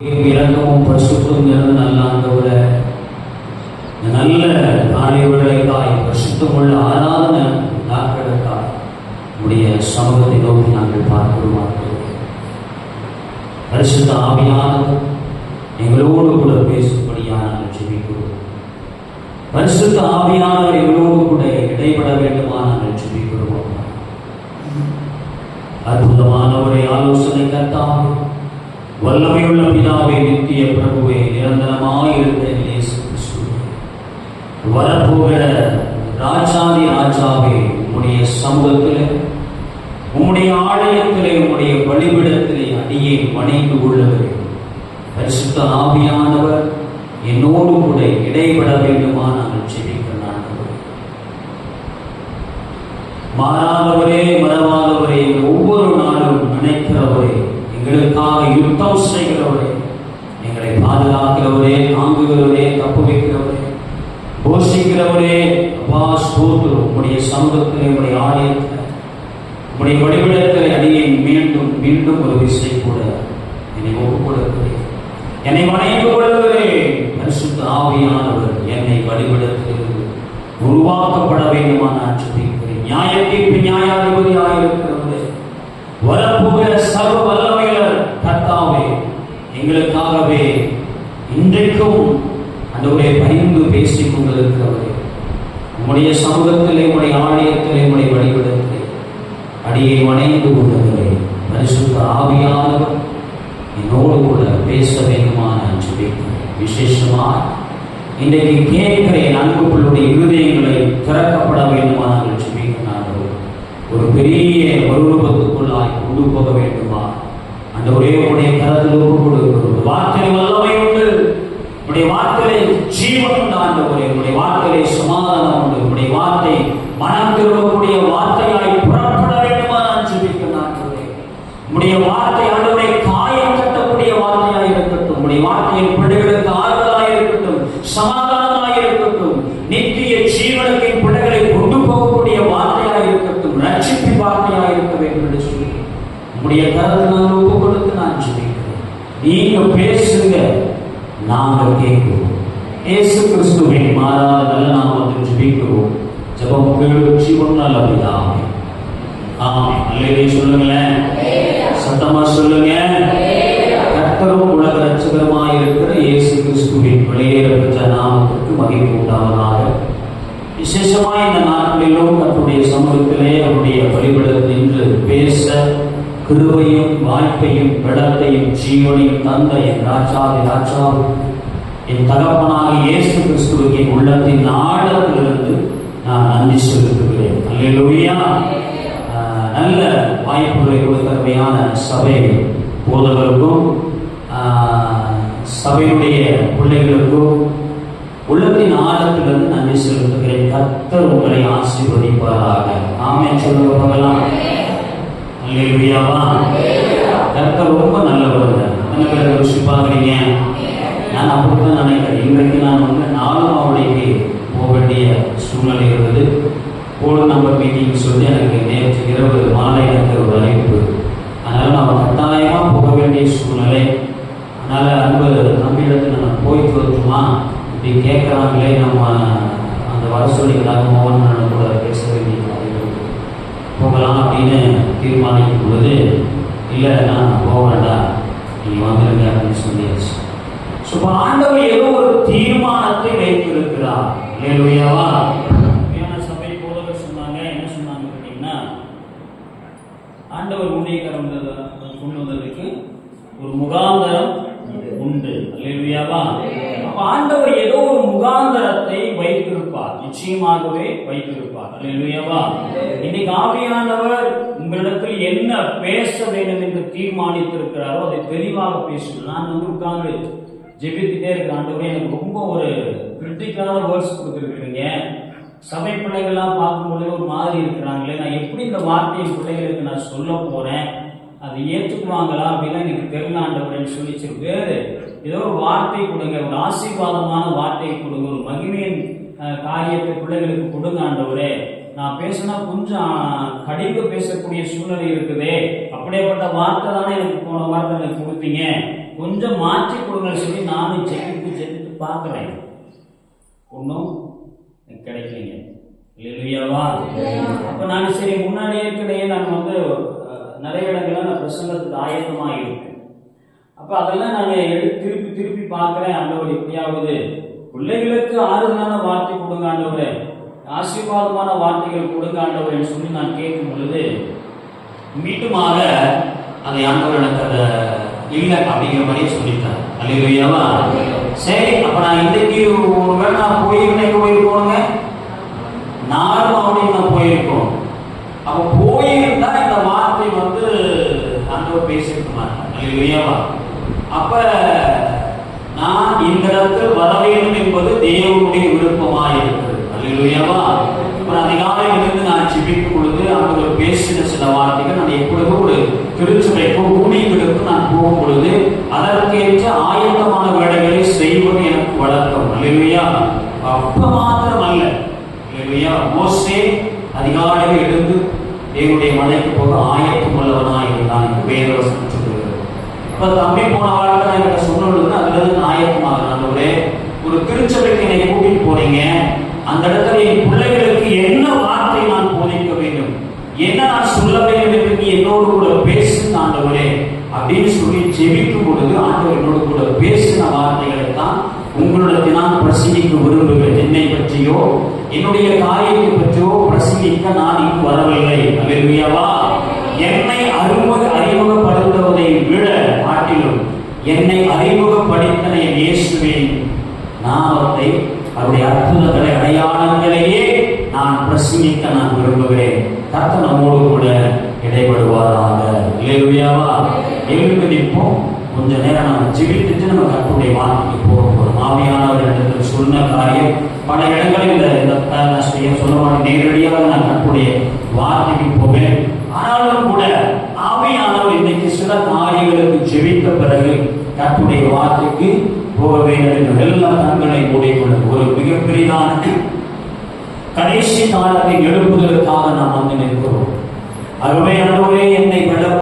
இரக்கமும் பரிசுத்தம் நிறைந்த நல்ல ஆண்டவரே, நல்ல காலை வேளைக்காய் பரிசுத்தமுள்ள ஆராதனை நாட்களுக்காய் உடைய சமூகத்தை நோக்கி நாங்கள் பார்க்கிறோம். பரிசுத்த ஆவியானவர் எங்களோடு கூட பேசும்படியாக நாங்கள் ஜெபிக்கிறோம். பரிசுத்த ஆவியானவர் எங்களோடு கூட இடைபட வேண்டுமா நாங்கள் ஜெபிக்கிறோம். அற்புதமானவரை ஆலோசனை கர்த்தாவே, வல்லமையுள்ள பிதாவே, நித்திய பிரபுவே, நிரந்தரமாயிருந்த இயேசு கிறிஸ்துவே, வரப்போகிற ராஜாதி ராஜாவே, உம்முடைய சமூகத்திலே, உம்முடைய ஆலயத்திலே, உம்முடைய பலிபீடத்திலே அடியே பணிந்து கொள்ளவே பரிசுத்த ஆவியானவர் என்னோடு கூட இடைபட வேண்டுமா நாங்கள் ஜெபிக்கிறோம். மாறாதவரே, மறவாதவரே, ஒவ்வொரு நாளும் நினைக்கிறவரே, எங்களுக்காக யுத்தம் செய்கிறவரே, எங்களை பாதுகாக்கிறவரே, தாங்குகிறவரே, தப்பு வைக்கிறவரே, போஷிக்கிறவரே, அப்பா ஸ்தோத்திரம். உம்முடைய சமூகத்திலே, உம்முடைய ஆலயத்தில், உம்முடைய வழிபடத்தில் அடியை மீண்டும் மீண்டும் ஒரு விசை கூட என்னை ஒப்புக் கொடுக்கிறேன், என்னை வணைந்து கொள்ளுகிறேன். பரிசுத்த ஆவியானவர் என்னை வழிபடத்திலிருந்து உருவாக்கப்பட வேண்டுமா நான் ஜெபிக்கிறேன். நியாயத்தீர்ப்பு நியாயாதிபதியாயிருக்கிறவரே, வரப்போகிற சர்வ வல்லமையுள்ள கர்த்தாவே, எங்களுக்காகவே இன்றைக்கும் ஆண்டவரே பரிந்து பேசிக் கொண்டிருக்கிறவரே, உம்முடைய சமூகத்திலே, உம்முடைய ஆலயத்திலே, உம்முடைய வழிபடத்திலே அடியை வணைந்து கொண்டிருக்கிறேன். பரிசுத்த ஆவியானவர் என்னோடு கூட பேச வேண்டுமா நான் ஜெபிக்கிறேன். விசேஷமாக இன்றைக்கு கேட்கிறேன், அன்புகளுடைய இருதயங்களை திறக்கப்பட வேண்டுமா நாங்கள் ஜெபிக்கிறோம். ஒரு பெரிய மறுரூபத்துக்குள்ளாய் கொண்டு போக வேண்டுமா அந்த ஒரே உடைய கரத்தில் ஒப்பு கொடுக்கிறோம். வார்த்தை வல்லமை உண்டு, உடைய வார்த்தையை ஜீவன் உண்டு ஆண்டவரே, உடைய வார்த்தையை சமாதானம் உண்டு, உடைய வார்த்தை மனம் திரும்பக்கூடிய வார்த்தையாய் புறப்பட வேண்டுமா நான் ஜெபிக்கிறேன். ஆண்டவரே, உடைய வார்த்தை ஆண்டவரை காயம் கட்டக்கூடிய வார்த்தையாய் இருக்கட்டும், உடைய வார்த்தையின் பிள்ளைகளுக்கு ஆறுதலாய் இருக்கட்டும், சமாதானமாய் இருக்கட்டும், நித்திய ஜீவனுக்கு பிள்ளைகளை கொண்டு போகக்கூடிய வார்த்தையாய் இருக்கட்டும், ரட்சிப்பின் வார்த்தையாக இருக்க வேண்டும் என்று சொல்லி உங்களுடைய கருத்தை நான் ஒப்பு கொடுத்து நான் ஜெபிக்கிறேன். நீங்க பேசுங்க, நாங்கள் கேட்கிறோம். இயேசு கிறிஸ்துவின் மாறாத நல்ல நாமத்தில் ஜெபிக்கிறோம். ஜெபம் கேளு ஜீவன் நல்ல பிதாவே. ஆமென். அல்லேலூயா சொல்லுங்களேன், சத்தமா சொல்லுங்க. கர்த்தரும் உலக ரட்சகருமாய் இருக்கிற இயேசு கிறிஸ்துவின் வெளியேறப்பட்ட நாமத்திற்கு மகிமை உண்டாவதாக. விசேஷமாக இந்த நாட்களிலும் கர்த்தருடைய சமூகத்திலே அவருடைய வழிபடத்தில் நின்று பேச கிருபையும் வாய்ப்பையும் பலத்தையும் ஜீவனையும் தந்த என் ராஜாதி ராஜாவும் என் தகப்பனாக இயேசு கிறிஸ்துவுக்கு என் உள்ளத்தின் ஆழத்திலிருந்து நான் நன்றி செலுத்துகிறேன். அல்லேலூயா. நல்ல வாய்ப்புகளை கொடுத்தமையான சபை போதவர்களுக்கும் சபையுடைய பிள்ளைகளுக்கும் உள்ளத்தின் ஆழத்திலிருந்து நன்றி செலுத்துகிறேன். கர்த்தர் உங்களை ஆசீர்வதிப்பாராக. ஆமென் சொல்லுங்க பார்க்கலாம். அல்லேலூயாவா. கர்த்தர் ரொம்ப நல்லவர். என்ன ருசி பார்க்குறீங்க? நான் அப்படித்தான் நினைக்கிறேன். இன்றைக்கு நான் நானும் அவளுக்கு போக வேண்டிய சூழ்நிலை இருந்தது. போர்டு நம்பர் மீட்டிங் சொல்லி எனக்கு நேற்று இரவு மாலை எனக்கு ஒரு அழைப்பு. அதனால் நான் கட்டாயமாக போக வேண்டிய சூழ்நிலை. அதனால் அன்பு நம்பிடத்தில் நான் போயிட்டு வரட்டுமா இப்படி கேட்குறாங்களே, நம்ம அந்த வர சொல்லிகளாக மோகன் கூட பேச வேண்டிய போகலாம் அப்படின்னு தீர்மானிக்கும் பொழுது, இல்லை நான் போக வேண்டாம், நீங்கள் வந்துடுங்க அப்படின்னு சொல்லியாச்சு. ஸோ இப்போ ஆண்டவர் ஏதோ ஒரு தீர்மானத்தை வைத்திருக்கிறார். அல்லேலூயாவா. சபை போதவர் சொன்னாங்க, என்ன சொன்னாங்க கேட்டீங்கன்னா, ஆண்டவர் ஊழியக்காரர் கொண்டு வந்ததுக்கு ஒரு முகாந்தரம் உண்டு. அல்லேலூயாவா. அப்ப ஆண்டவர் ஏதோ ஒரு முகாந்தரத்தை வைத்திருப்பார், நிச்சயமாகவே வைத்திருப்பார். அல்லேலூயாவா. இன்னைக்கு ஆவியானவர் உங்களிடத்தில் என்ன பேச வேண்டும் என்று தீர்மானித்திருக்கிறாரோ அதை தெளிவாக பேசணும். நான் உட்கார்ந்து ஜெபித்துட்டே இருக்கிறேன். ஆண்டவரே, எனக்கு ரொம்ப ஒரு கிரிட்டிக்கலான வேர்ட்ஸ் கொடுத்துருக்குறீங்க. சபை பிள்ளைகள்லாம் பார்க்கும்போது ஒரு மாதிரி இருக்கிறாங்களே, நான் எப்படி இந்த வார்த்தையை பிள்ளைகளுக்கு நான் சொல்ல போறேன், அதை ஏற்றுக்குவாங்களா அப்படின்னா எனக்கு தெரியல ஆண்டவரேன்னு சொல்லிச்சு. வேறு ஏதோ ஒரு வார்த்தை கொடுங்க, ஒரு ஆசீர்வாதமான வார்த்தையை கொடுங்க, ஒரு மகிமையின் காரியத்தை பிள்ளைகளுக்கு கொடுங்க ஆண்டவரே. நான் பேசினா கொஞ்சம் கடிந்து பேசக்கூடிய சூழ்நிலை இருக்குதே, அப்படியேப்பட்ட வார்த்தை தானே எனக்கு போன வார்த்தை எனக்கு கொடுத்தீங்க, கொஞ்சம் மாற்றி கொடுங்கன்னு சொல்லி நானும் ஜெபித்து பார்க்குறேன். ஒன்றும் கிடைக்கலைங்க. இல்லையாவா? அப்போ நான் சரி முன்னாடி ஏற்கனவே நான் நிறைய இடங்கள்ல நான் பிரசங்கத்துக்கு ஆயத்தமாக இருக்கேன். அப்போ அதெல்லாம் நான் திருப்பி பார்க்குறேன். ஆண்டவர் எப்படியாவது பிள்ளைகளுக்கு ஆறுதலான வார்த்தை கொடுங்க ஆண்டவரே, ஆசீர்வாதமான வார்த்தைகள் கொடுங்க ஆண்டவரேன்னு சொல்லி நான் கேட்கும் பொழுது மீண்டுமாக அதை ஆண்டவர் எனக்கு அதை இல்லை அப்படிங்கிற மாதிரியே சொல்லிட்டார். அல்லேலூயாவா? சரி, அப்போ நான் இன்னைக்கு ஒருவேளை நான் போயிருக்கோங்க, நானும் அவனையும் நான் போயிருக்கோம். அப்போ போயிருந்தா இந்த வார்த்தை ஆண்டவர் பேசியிருக்க மாட்டேன். அல்லேலூயாவா? அப்ப நான் இந்த இடத்தில் வர வேண்டும் என்பது தேவனுடைய விருப்பமாக இருக்கிறது. அல்லேலூயாவா? அதிகாலையிலிருந்து நான் ஜெபிக்கும் பொழுது ஆண்டவர் பேசின சில வார்த்தைகள் நான் எப்பொழுதும் ஒரு திருச்சபைக்கும் ஊழியர்களுக்கும் நான் போகும் பொழுது அதற்கேற்ற ஆயத்தமான வேலைகளை செய்வது எனக்கு வழக்கம். அல்லேலூயா? அப்ப மாத்திரம் அல்ல. அல்லேலூயா? மோசே அதிகாலையில் எழுந்து தேவனுடைய மலைக்கு போக ஆயத்தம் உள்ளவனாக இருந்தான். வேதவசனம் சொல்லுகிறது. இப்ப தம்பி போன வாழ்க்கை எனக்கு சொன்னது அதுல இருந்து ஆயத்தமாக ஆண்டவரே, ஒரு திருச்சபைக்கு என்னை கூட்டிட்டு போறீங்க, அந்த இடத்துல என் பிள்ளைகளுக்கு என்ன வார்த்தை நான் போதிக்க வேண்டும், என்ன நான் சொல்ல வேண்டும் என்று என்னோடு கூட பேசுங்க ஆண்டவரே அப்படின்னு சொல்லி ஜெபிக்கும் பொழுது ஆண்டவர் என்னோடு கூட பேசின வார்த்தைகளை தான் உங்களிடத்தில் நான் பிரசங்கிக்க விரும்புகிறேன். என்னை பற்றியோ என்னுடைய காரியத்தை பற்றியோ பிரசங்கிக்க நான் இங்கு வரவில்லை. அல்லேலூயாவா? என்னை அறிமுகப்படுத்துவதை விட காட்டிலும் என்னை அறிமுகப்படுத்தின இயேசுவின் நாமத்தை, அவருடைய அற்புதங்களை, அடையாளங்களையே நான் பிரசங்கிக்க நான் விரும்புகிறேன். கர்த்தர் நம்மோடு கூட இடைபடுவாராக. அல்லேலூயாவா? எழுந்து நிற்போம். கொஞ்ச நேரம் நம்ம ஜெபித்துட்டு நம்ம கர்த்தருடைய வார்த்தைக்கு போகிறோம். ஆவியானவர் சொன்ன காரியம் பல இடங்களில் சொல்ல மாட்டேன், நேரடியாக நான் கர்த்தருடைய வார்த்தைக்கு போவேன். ஆனாலும் கூட ஆவியானவர் இன்னைக்கு சில காரியங்களுக்கு ஜெபித்த பிறகு கர்த்தருடைய வார்த்தைக்கு போக வேண்டும் என்று எல்லா கண்களை மூடிக்கொள்ள ஒரு மிகப்பெரியதான கடைசி காலத்தை எழுப்புவதற்காக நாம் நிற்கிறோம். ஆகவே ஆண்டவரே என்னை